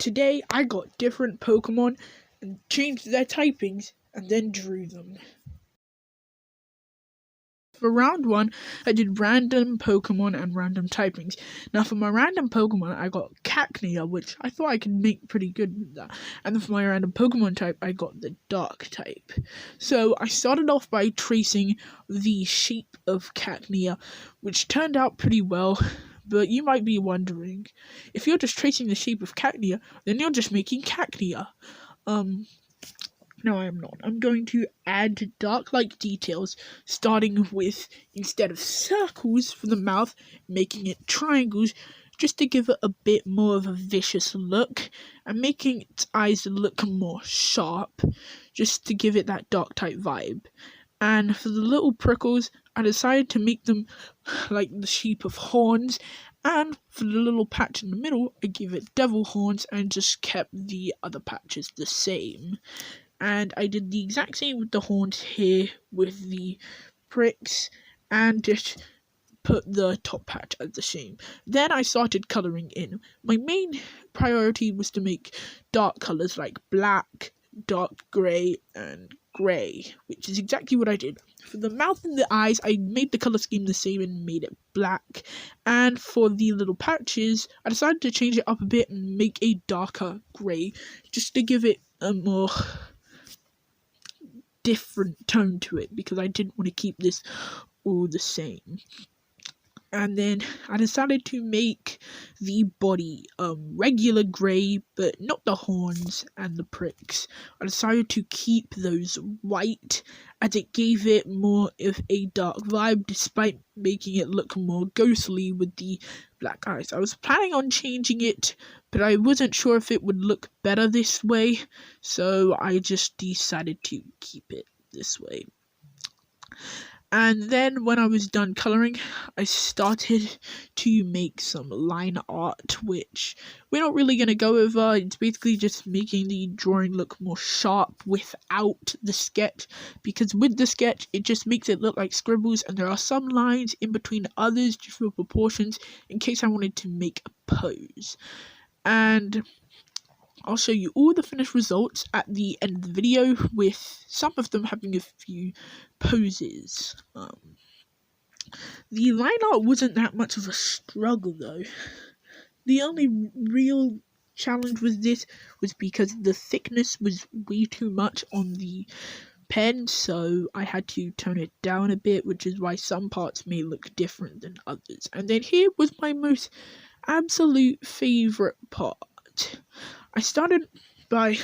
Today I got different Pokemon and changed their typings and then drew them. For round 1, I did random Pokemon and random typings. Now for my random Pokemon, I got Cacnea, which I thought I could make pretty good with that. And then for my random Pokemon type, I got the Dark type. So I started off by tracing the shape of Cacnea, which turned out pretty well. But you might be wondering, if you're just tracing the shape of Cacnea, then you're just making Cacnea. No, I am not. I'm going to add dark-like details, starting with, instead of circles for the mouth, making it triangles, just to give it a bit more of a vicious look, and making its eyes look more sharp, just to give it that dark-type vibe. And for the little prickles, I decided to make them like the shape of horns, and for the little patch in the middle, I gave it devil horns and just kept the other patches the same. And I did the exact same with the horns here with the pricks and just put the top patch as the same. Then I started colouring in. My main priority was to make dark colours like black, dark grey and grey, which is exactly what I did. For the mouth and the eyes, I made the colour scheme the same and made it black. And for the little patches, I decided to change it up a bit and make a darker grey, just to give it a more different tone to it, because I didn't want to keep this all the same. And then I decided to make the body regular grey, but not the horns and the pricks. I decided to keep those white, as it gave it more of a dark vibe, despite making it look more ghostly with the black eyes. I was planning on changing it, but I wasn't sure if it would look better this way, so I just decided to keep it this way. And then when I was done colouring, I started to make some line art, which we're not really going to go over. It's basically just making the drawing look more sharp without the sketch, because with the sketch, it just makes it look like scribbles, and there are some lines in between others just for proportions, in case I wanted to make a pose. And I'll show you all the finished results at the end of the video, with some of them having a few poses. The line art wasn't that much of a struggle though. The only real challenge with this was because the thickness was way too much on the pen, so I had to tone it down a bit, which is why some parts may look different than others. And then here was my most absolute favourite part. I started by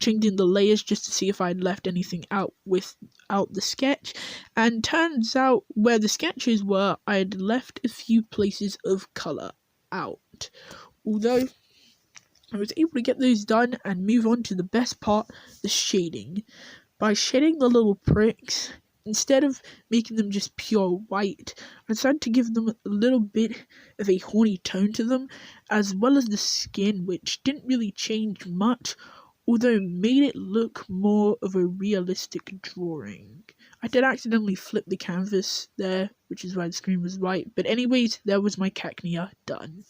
changing the layers just to see if I'd left anything out without the sketch, and turns out where the sketches were, I had left a few places of colour out. Although I was able to get those done and move on to the best part, the shading. By shading the little pricks, instead of making them just pure white, I decided to give them a little bit of a horny tone to them, as well as the skin, which didn't really change much, although it made it look more of a realistic drawing. I did accidentally flip the canvas there, which is why the screen was white, but anyways, there was my Cacnea done.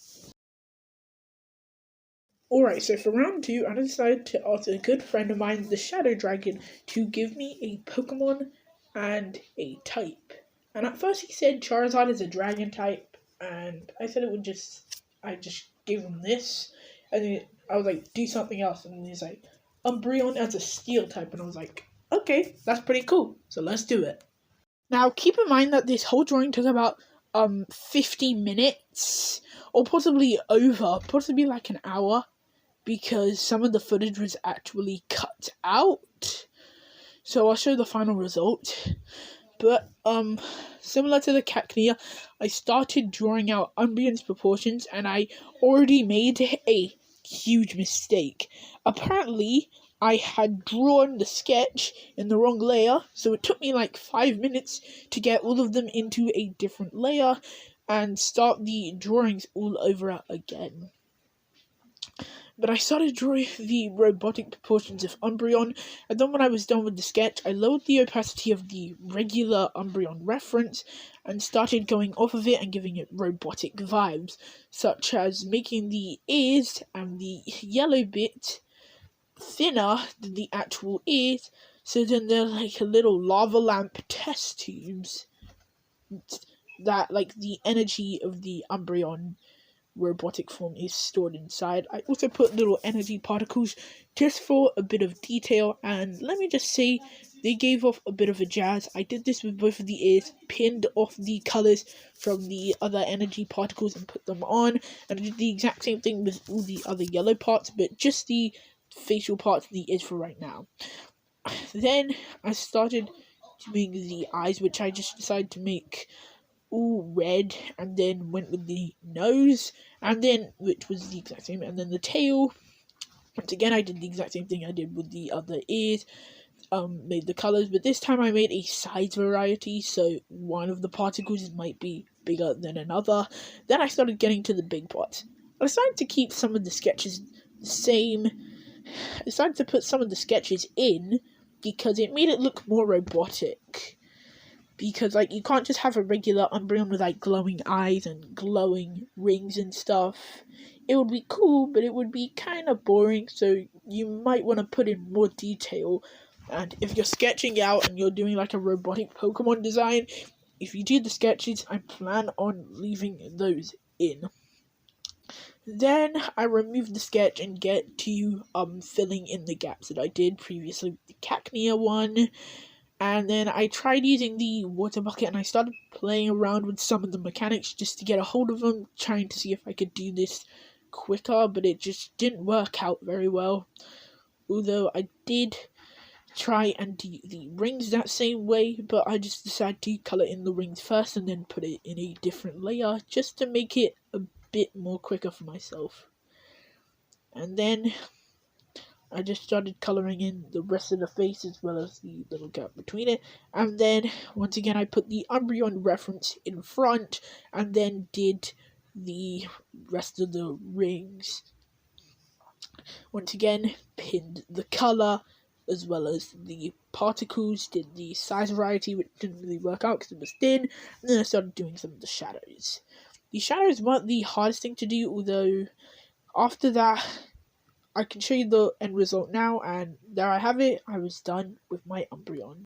Alright, so for round 2, I decided to ask a good friend of mine, the Shadow Dragon, to give me a Pokemon and a type. And at first he said Charizard is a dragon type, and I said I just gave him this, and then I was like, do something else, and then he's like, Umbreon as a steel type, and I was like, okay, that's pretty cool, so let's do it. Now keep in mind that this whole drawing took about 50 minutes, or possibly over, possibly like an hour, because some of the footage was actually cut out. So I'll show the final result. But similar to the Cacnea, I started drawing out Umbreon's proportions, and I already made a huge mistake. Apparently, I had drawn the sketch in the wrong layer, so it took me like 5 minutes to get all of them into a different layer and start the drawings all over again. But I started drawing the robotic proportions of Umbreon, and then when I was done with the sketch, I lowered the opacity of the regular Umbreon reference and started going off of it and giving it robotic vibes, such as making the ears and the yellow bit thinner than the actual ears, so then they're like a little lava lamp test tubes that, like, the energy of the Umbreon robotic form is stored inside. I also put little energy particles just for a bit of detail, and let me just say, they gave off a bit of a jazz. I did this with both of the ears, pinned off the colours from the other energy particles and put them on, and I did the exact same thing with all the other yellow parts, but just the facial parts of the ears for right now. Then I started doing the eyes, which I just decided to make all red, and then went with the nose, and then, which was the exact same, and then the tail. Once again, I did the exact same thing I did with the other ears, made the colours, but this time I made a size variety, so one of the particles might be bigger than another. Then I started getting to the big parts. I decided to keep some of the sketches the same. I decided to put some of the sketches in because it made it look more robotic. Because, like, you can't just have a regular Umbreon with, like, glowing eyes and glowing rings and stuff. It would be cool, but it would be kind of boring, so you might want to put in more detail. And if you're sketching out and you're doing, like, a robotic Pokemon design, if you do the sketches, I plan on leaving those in. Then I remove the sketch and get to filling in the gaps that I did previously with the Cacnea one. And then I tried using the water bucket and I started playing around with some of the mechanics just to get a hold of them, trying to see if I could do this quicker, but it just didn't work out very well. Although I did try and do the rings that same way, but I just decided to colour in the rings first and then put it in a different layer just to make it a bit more quicker for myself. And then I just started colouring in the rest of the face as well as the little gap between it. And then, once again, I put the Umbreon reference in front and then did the rest of the rings. Once again, pinned the colour as well as the particles, did the size variety, which didn't really work out because it was thin. And then I started doing some of the shadows. The shadows weren't the hardest thing to do, although after that, I can show you the end result now, and there I have it. I was done with my Umbreon.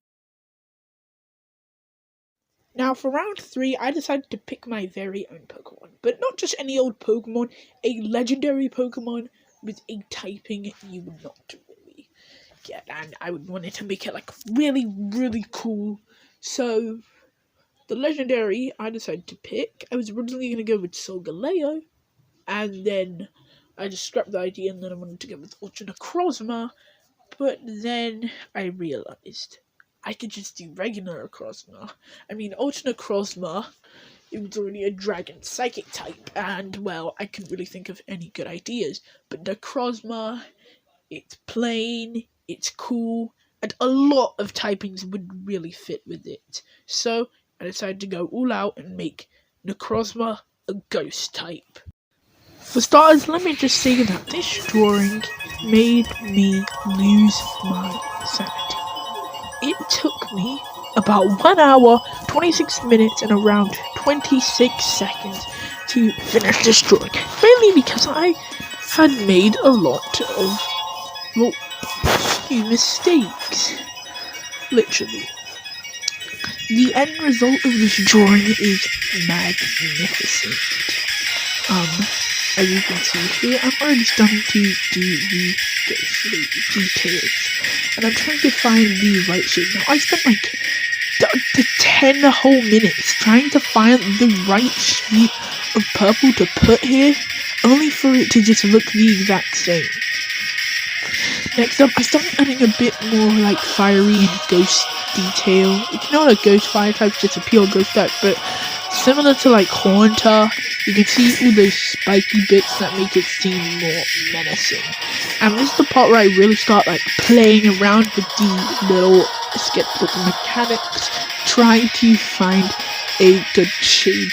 Now for round 3, I decided to pick my very own Pokemon, but not just any old Pokemon, a legendary Pokemon with a typing you would not really get, and I wanted to make it like really, really cool. So the legendary I decided to pick, I was originally going to go with Solgaleo, and then I just scrapped the idea, and then I wanted to go with Ultra Necrozma, but then I realized I could just do regular Necrozma. I mean, Ultra Necrozma, it was already a Dragon Psychic type, and, well, I couldn't really think of any good ideas, but Necrozma, it's plain, it's cool, and a lot of typings would really fit with it. So I decided to go all out and make Necrozma a ghost type. For starters, let me just say that this drawing made me lose my sanity. It took me about 1 hour, 26 minutes, and around 26 seconds to finish this drawing. Mainly because I had made a lot of, well, few mistakes. Literally. The end result of this drawing is magnificent. As you can see here, I'm already starting to do the details, and I'm trying to find the right shape. Now, I spent like the 10 whole minutes trying to find the right shape of purple to put here, only for it to just look the exact same. Next up, I started adding a bit more like fiery and ghost detail. It's not a ghost fire type, just a pure ghost type, but similar to like Haunter, you can see all those spiky bits that make it seem more menacing. And this is the part where I really start like playing around with the little sketchbook mechanics, trying to find a good shade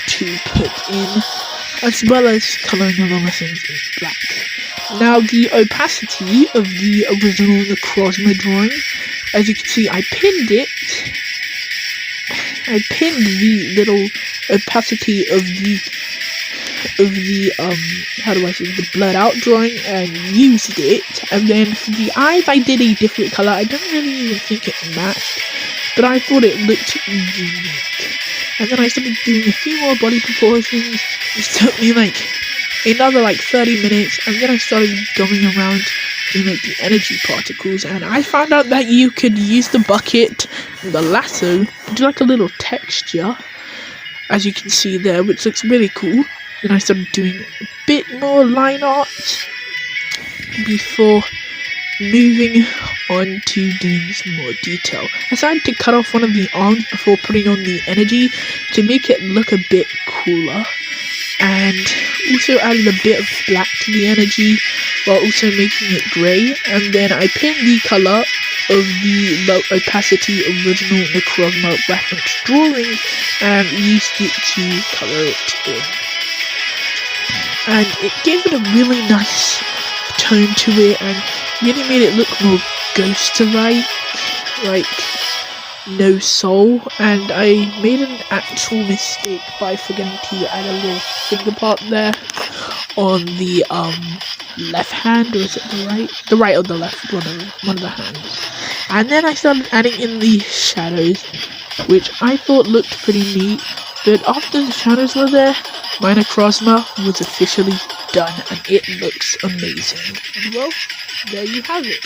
to put in. as well as colouring a lot of things in black. Now the opacity of the original Necrozma drawing, as you can see, I pinned the little opacity of the how do I say, the blurred out drawing, and used it. And then for the eyes I did a different colour. I don't really even think it matched, but I thought it looked unique. And then I started doing a few more body proportions. It took me like another like 30 minutes, and then I started going around doing like the energy particles, and I found out that you could use the bucket and the lasso to do like a little texture, as you can see there, which looks really cool. Then I started doing a bit more line art before moving on to doing some more detail. I decided to cut off one of the arms before putting on the energy to make it look a bit cooler, and also added a bit of black to the energy while also making it grey. And then I pinned the colour of the low opacity original Necrozma reference drawing and used it to colour it in. And it gave it a really nice tone to it and really made it look more ghost-like, like no soul. And I made an actual mistake by forgetting to add a little finger part there on the left hand, or is it the right? The right or the left, one of the hands. And then I started adding in the shadows, which I thought looked pretty neat. But after the shadows were there, my Necrozma was officially done, and it looks amazing. And well, there you have it.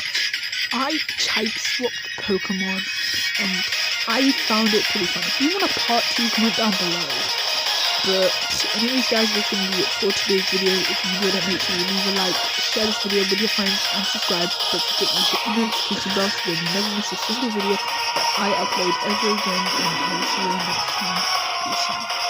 I type swapped Pokemon, and I found it pretty fun. If you want a part 2, comment down below. But anyways guys, that's going to be it for today's video. If you enjoyed it, make sure you leave a like, share this video with your friends, and subscribe. Don't forget to hit the notification bell so you never miss a single video that I upload ever again. And I will see you next time. Peace out.